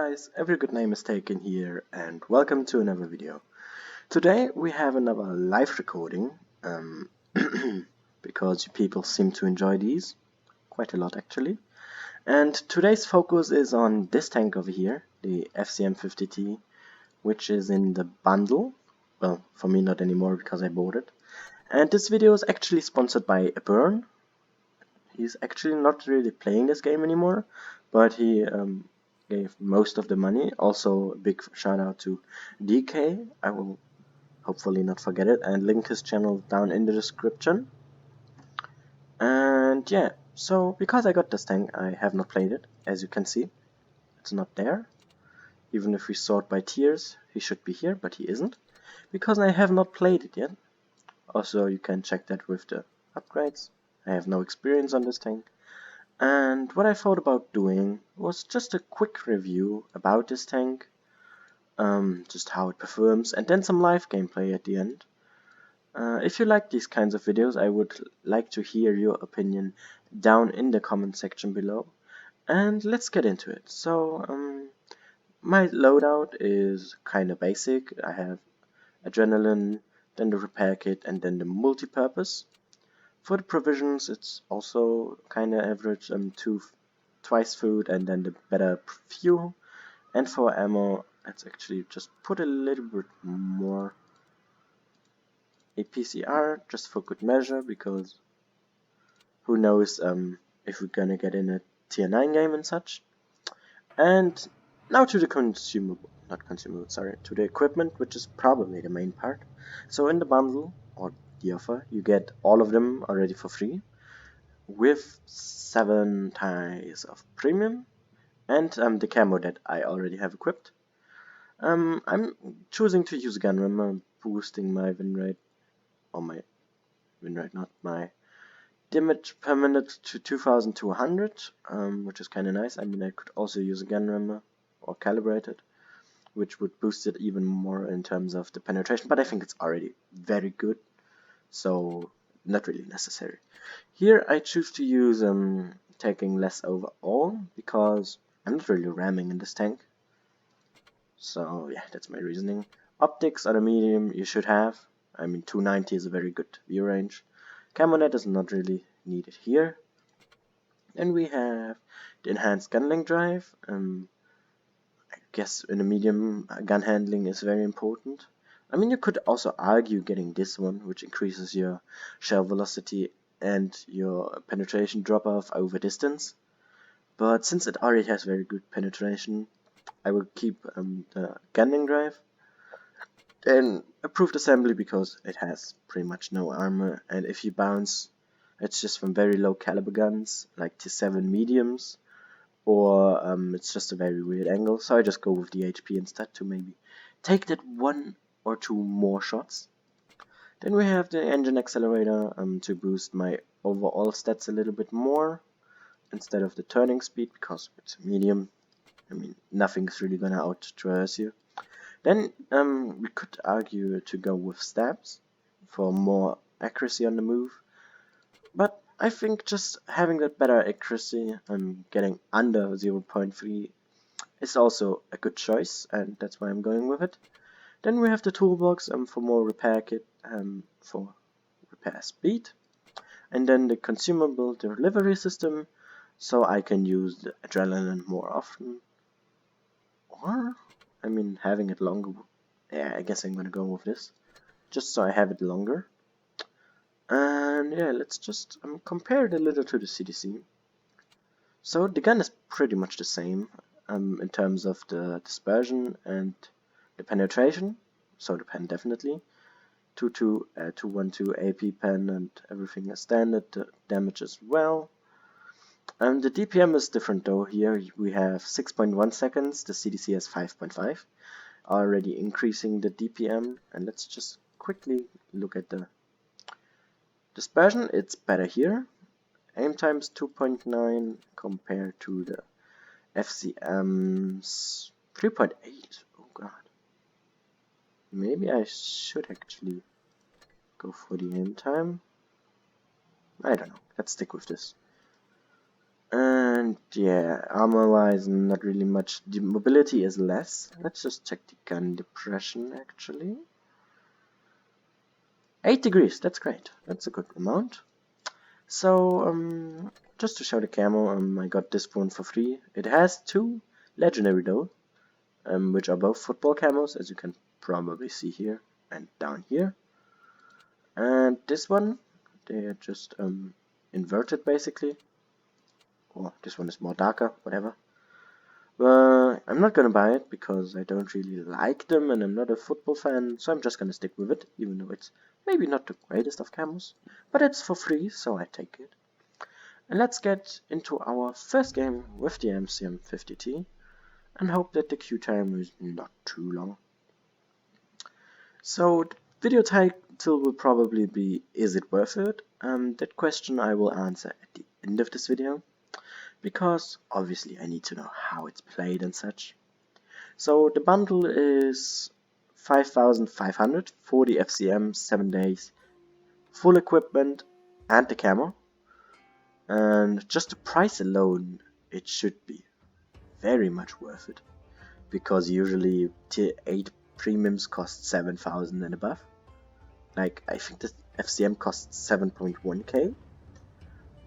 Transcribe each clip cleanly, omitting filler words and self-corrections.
guys, every good name is taken here, and welcome to another video. Today we have another live recording, because you people seem to enjoy these quite a lot actually. And today's focus is on this tank over here, the FCM 50T, which is in the bundle. Well, for me not anymore because I bought it. And this video is actually sponsored by Auburn. He's actually not really playing this game anymore, but he gave most of the money. Also, a big shout out to DK. I will hopefully not forget it and link his channel down in the description. And yeah, so because I got this tank, I have not played it. As you can see, it's not there. Even if we sort by tiers, he should be here, but he isn't, because I have not played it yet. Also, you can check that with the upgrades. I have no experience on this tank. And what I thought about doing was just a quick review about this tank, just how it performs, and then some live gameplay at the end. If you like these kinds of videos, I would like to hear your opinion down in the comment section below. And let's get into it. So, my loadout is kinda basic. I have adrenaline, then the repair kit, and then the multi-purpose. For the provisions, it's also kinda average, twice food and then the better fuel. And for ammo, let's actually just put a little bit more a PCR, just for good measure, because who knows if we're gonna get in a tier 9 game and such. And now to the to the equipment, which is probably the main part. So in the bundle, or the offer, you get all of them already for free, with 7 ties of premium, and the camo that I already have equipped. I'm choosing to use gun rammer, boosting my win rate, or my win rate, not my damage per minute to 2200, which is kinda nice. I mean, I could also use a gun rammer or calibrate it, which would boost it even more in terms of the penetration, but I think it's already very good, so not really necessary. Here I choose to use taking less overall, because I'm not really ramming in this tank. So yeah, that's my reasoning. Optics on a medium you should have. I mean, 290 is a very good view range. Camo net is not really needed here. Then we have the enhanced gunling drive. I guess in a medium, gun handling is very important. I mean, you could also argue getting this one, which increases your shell velocity and your penetration drop-off over distance. But since it already has very good penetration, I will keep the gunning drive. Then approved assembly, because it has pretty much no armor, and if you bounce, it's just from very low caliber guns, like T7 mediums, or it's just a very weird angle, so I just go with the HP instead to maybe take that 1 or 2 more shots. Then we have the engine accelerator to boost my overall stats a little bit more, instead of the turning speed, because it's a medium. I mean, nothing's really gonna out-traverse you. Then we could argue to go with stabs for more accuracy on the move, but I think just having that better accuracy and getting under 0.3 is also a good choice, and that's why I'm going with it. Then we have the toolbox for more repair kit, for repair speed, and then the consumable delivery system, so I can use the adrenaline more often. Or, I mean, having it longer. Yeah, I guess I'm gonna go with this, just so I have it longer. And yeah, let's just compare it a little to the CDC. So the gun is pretty much the same in terms of the dispersion and the penetration. So the pen definitely 212 AP pen and everything is standard. The damage as well. The DPM is different though. Here we have 6.1 seconds, the CDC has 5.5, already increasing the DPM. And let's just quickly look at the dispersion. It's better here. Aim time is 2.9 compared to the FCM's 3.8. Oh god. Maybe I should actually go for the aim time. I don't know. Let's stick with this. And yeah, armor wise, not really much. The mobility is less. Let's just check the gun depression actually. 8 degrees, that's great. That's a good amount. So, just to show the camo, I got this one for free. It has 2 legendary though, which are both football camos, as you can probably see here and down here. And this one, they are just inverted basically. Or this one is more darker, whatever. But I'm not gonna buy it because I don't really like them and I'm not a football fan, so I'm just gonna stick with it, even though it's maybe not the greatest of camos. But it's for free, so I take it. And let's get into our first game with the FCM 50T and hope that the queue time is not too long. So the video title will probably be, is it worth it? That question I will answer at the end of this video, because obviously I need to know how it's played and such. So the bundle is 5,500 for the FCM, 7 days, full equipment and the camo. And just the price alone, it should be very much worth it, because usually tier 8 premiums cost 7,000 and above. Like, I think the FCM costs 7.1k,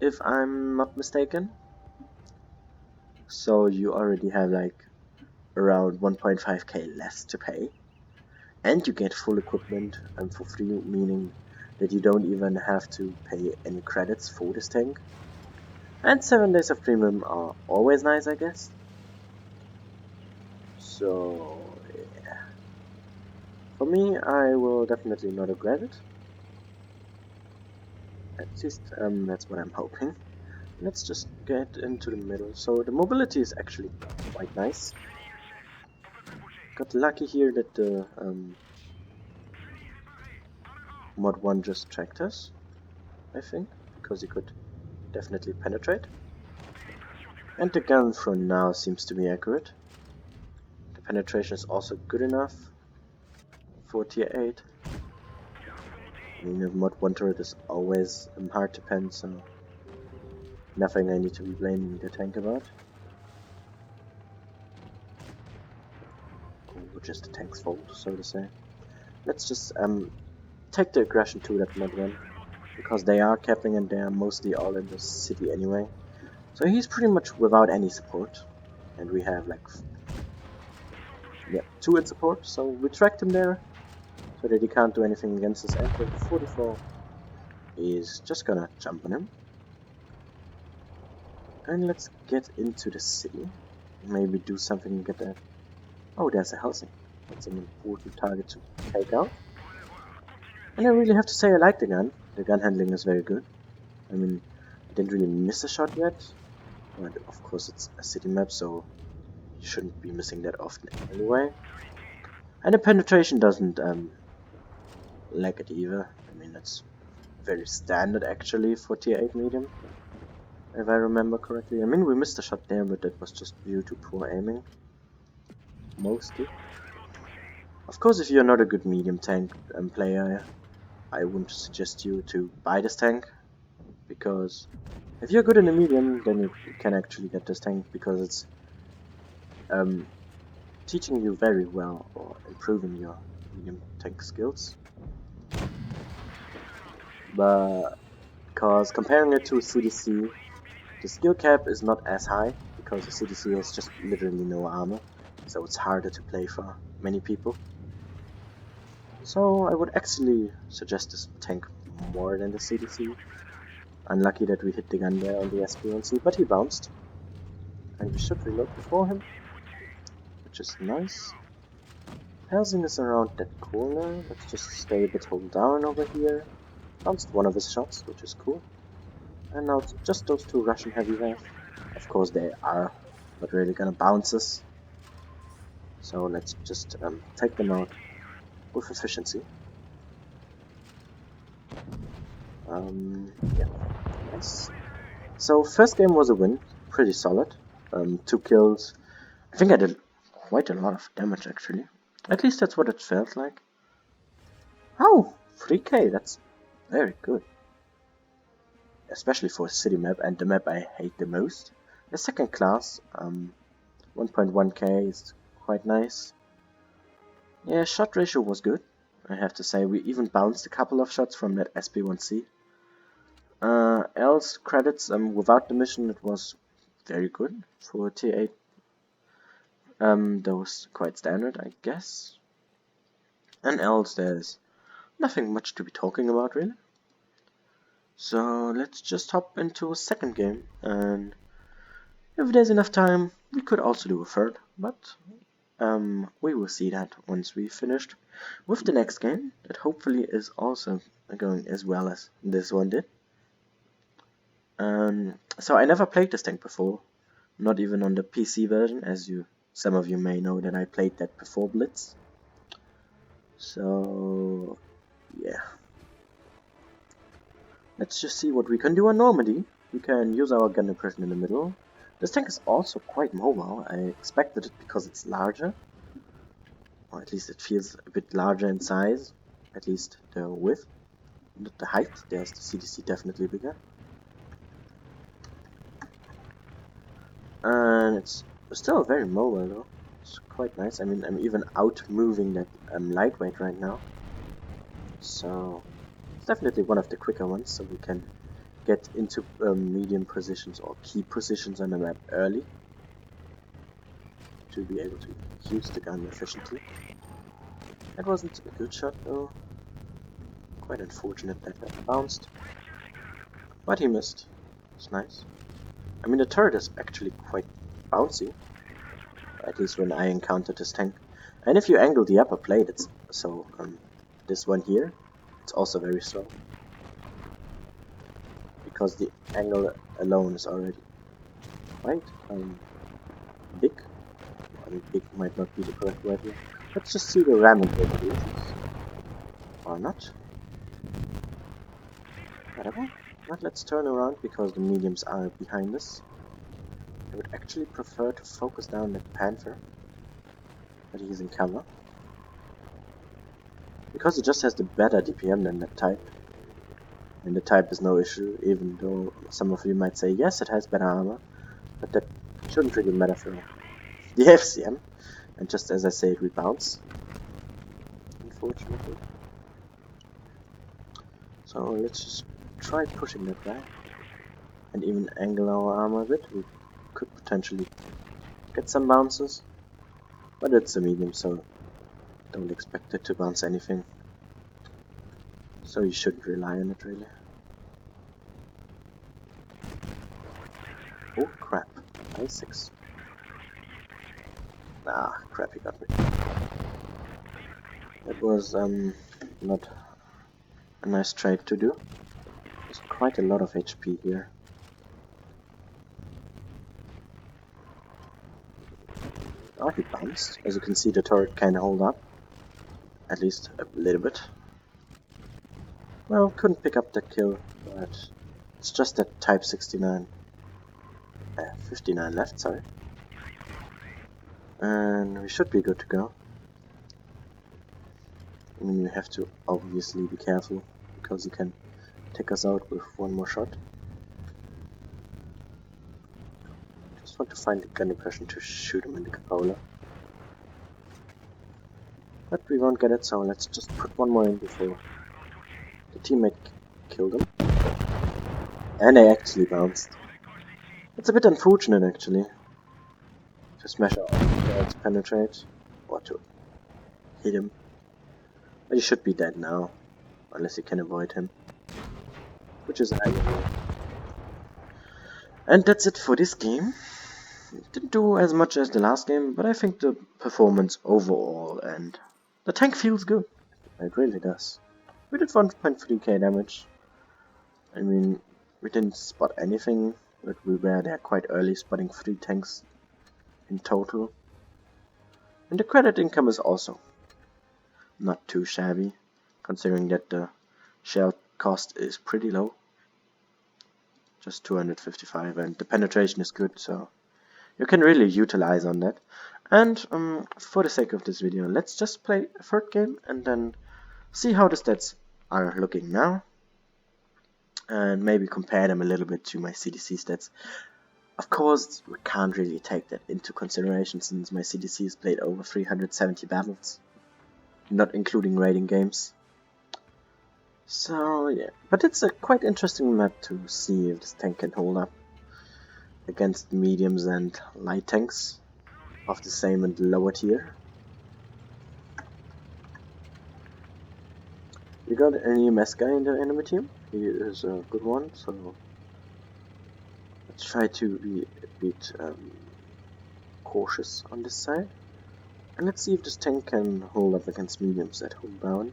if I'm not mistaken. So you already have like around 1.5k less to pay. And you get full equipment for free, meaning that you don't even have to pay any credits for this tank. And 7 days of premium are always nice, I guess. So yeah, for me, I will definitely not regret it. At least that's what I'm hoping. Let's just get into the middle. So the mobility is actually quite nice. Got lucky here that the mod 1 just tracked us, I think, because he could definitely penetrate. And the gun for now seems to be accurate. The penetration is also good enough for tier 8. I mean, a mod 1 turret is always hard to pen, so nothing I need to be blaming the tank about. Or just the tank's fault, so to say. Let's just take the aggression to that mod 1, because they are capping and they are mostly all in the city anyway. So he's pretty much without any support, and we have like 2 in support, so we tracked him there so that he can't do anything against us, and the 44 is just gonna jump on him. And let's get into the city, maybe do something and get that. Oh, there's a Helsing. That's an important target to take out. And I really have to say I like the gun. The gun handling is very good. I mean, I didn't really miss a shot yet, but of course it's a city map, so you shouldn't be missing that often anyway. And the penetration doesn't lag it either. I mean, that's very standard actually for tier 8 medium, if I remember correctly. I mean, we missed a shot there, but that was just due to poor aiming, mostly. Of course, if you're not a good medium tank player, I wouldn't suggest you to buy this tank, because if you're good in the medium, then you can actually get this tank, because it's teaching you very well, or improving your medium tank skills. But because comparing it to a CDC, the skill cap is not as high, because the CDC has just literally no armor, so it's harder to play for many people. So I would actually suggest this tank more than the CDC. Unlucky that we hit the gun there on the SPNC, but he bounced. And we should reload before him, which is nice. Helsing is around that corner. Let's just stay a bit hold down over here. Bounced one of his shots, which is cool. And now it's just those 2 Russian heavy left. Of course they are not really gonna bounce us. So let's just take them out with efficiency. Yeah, nice. So first game was a win, pretty solid. 2 kills. I think I did quite a lot of damage actually. At least that's what it felt like. Oh, 3k, that's very good. Especially for a city map, and the map I hate the most. A second class, 1.1k is quite nice. Yeah, shot ratio was good, I have to say. We even bounced a couple of shots from that SP1C. Else credits, without the mission it was very good for tier 8. That was quite standard, I guess. And else there's nothing much to be talking about really. So let's just hop into a second game, and if there's enough time we could also do a third, but we will see that once we finished with the next game that hopefully is also going as well as this one did. So I never played this tank before, not even on the PC version, as some of you may know that I played that before Blitz. So yeah, let's just see what we can do on Normandy. We can use our gun impression in the middle. This tank is also quite mobile. I expected it because it's larger, or at least it feels a bit larger in size, at least the width, not the height. There's the CDC definitely bigger. And it's still very mobile though. It's quite nice. I mean, I'm even out moving that lightweight right now. So it's definitely one of the quicker ones, so we can get into medium positions or key positions on the map early to be able to use the gun efficiently. That wasn't a good shot though. Quite unfortunate that got bounced. But he missed. It's nice. I mean, the turret is actually quite bouncy, at least when I encountered this tank. And if you angle the upper plate, it's so this one here, it's also very slow, because the angle alone is already quite big. I mean, big might not be the correct word here. Let's just see the ramming capabilities, or not. Whatever. But let's turn around because the mediums are behind us. I would actually prefer to focus down that Panther, but he's in cover. Because it just has the better DPM than that type. And the type is no issue, even though some of you might say yes, it has better armor, but that shouldn't really matter for the FCM. And just as I say, it rebounds, unfortunately. So let's just try pushing that guy and even angle our armor a bit. We could potentially get some bounces, but it's a medium, so don't expect it to bounce anything. So you shouldn't rely on it really. Oh crap, I6. Ah, crap, he got me. That was not a nice trade to do. There's quite a lot of HP here. Oh, he bounced. As you can see, the turret can hold up. At least a little bit. Well, couldn't pick up the kill, but it's just that type 69. 59 left, sorry. And we should be good to go. I mean, we have to obviously be careful, because he can take us out with one more shot. Just want to find the gun impression to shoot him in the cupola. But we won't get it, so let's just put one more in before the teammate killed him. And they actually bounced. It's a bit unfortunate actually, to smash out to penetrate, or to hit him. But he should be dead now, unless you can avoid him, which is aggravating. And that's it for this game. Didn't do as much as the last game, but I think the performance overall and the tank feels good. It really does. We did 1.3k damage. I mean, we didn't spot anything, but we were there quite early, spotting 3 tanks in total. And the credit income is also not too shabby, considering that the shell cost is pretty low. Just 255, and the penetration is good, so you can really utilize on that. And for the sake of this video, let's just play a third game and then see how the stats are looking now, and maybe compare them a little bit to my CDC stats. Of course, we can't really take that into consideration since my CDC has played over 370 battles, not including raiding games. So yeah, but it's a quite interesting map to see if this tank can hold up against mediums and light tanks of the same and lower tier. You got an EMS guy in the enemy team? He is a good one, so let's try to be a bit cautious on this side. And let's see if this tank can hold up against mediums that hold down,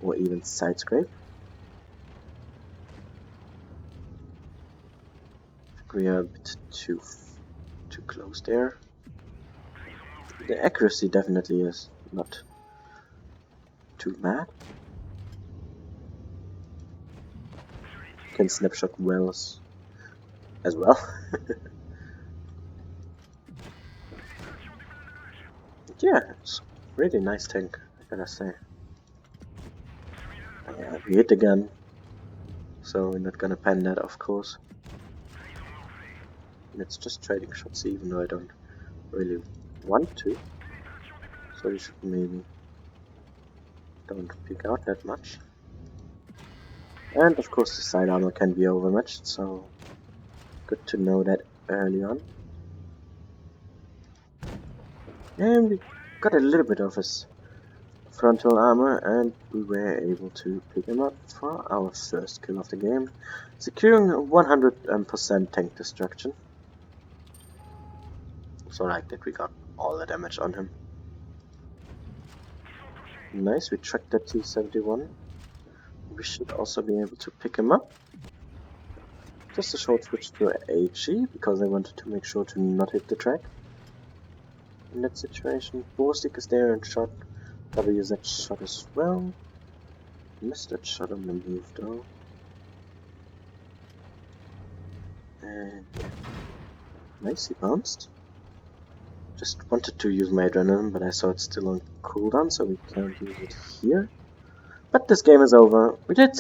or even side scrape. We are a bit too close there. The accuracy definitely is not too bad. Can snapshot wells as well. Yeah, it's a really nice tank, I gotta say. We hit the gun, so we're not gonna pen that, of course. And it's just trading shots, even though I don't really want to. So you should maybe don't pick out that much. And of course the side armor can be overmatched, so good to know that early on. And we got a little bit of his frontal armor, and we were able to pick him up for our first kill of the game, securing 100% tank destruction. So like that we got all the damage on him. Nice, we tracked that T-71. We should also be able to pick him up. Just a short switch to HE, because I wanted to make sure to not hit the track. In that situation, Borstig is there and shot. WZ shot as well. Missed that shot on the move though. And yeah. Nice, he bounced. Just wanted to use my adrenaline, but I saw it's still on cooldown, so we can't use it here. But this game is over. We did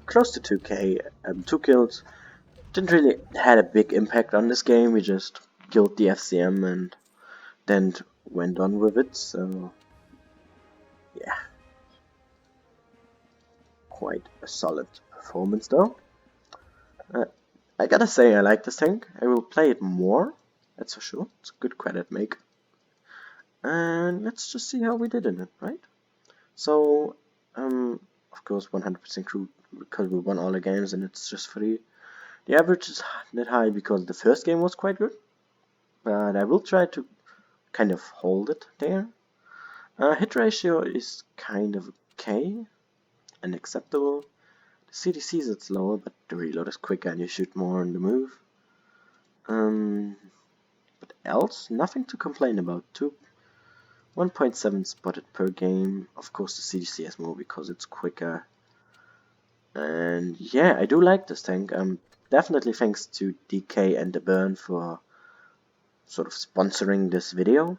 close to 2k, 2 kills. Didn't really had a big impact on this game. We just killed the FCM and then went on with it. So yeah, quite a solid performance though. I gotta say I like this tank. I will play it more. That's for sure. It's a good credit make. And let's just see how we did in it, right? So, of course 100% crew because we won all the games and it's just free. The average is not high because the first game was quite good, but I will try to kind of hold it there. Hit ratio is kind of okay and acceptable. The CDC is it's lower, but the reload is quicker and you shoot more on the move. But else, nothing to complain about. 1.7 spotted per game. Of course the CDC has more because it's quicker. And yeah, I do like this tank. Definitely thanks to DK and the Burn for sort of sponsoring this video.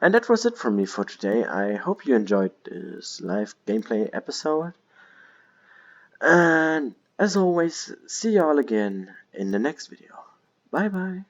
And that was it from me for today. I hope you enjoyed this live gameplay episode. And as always, see you all again in the next video. Bye bye.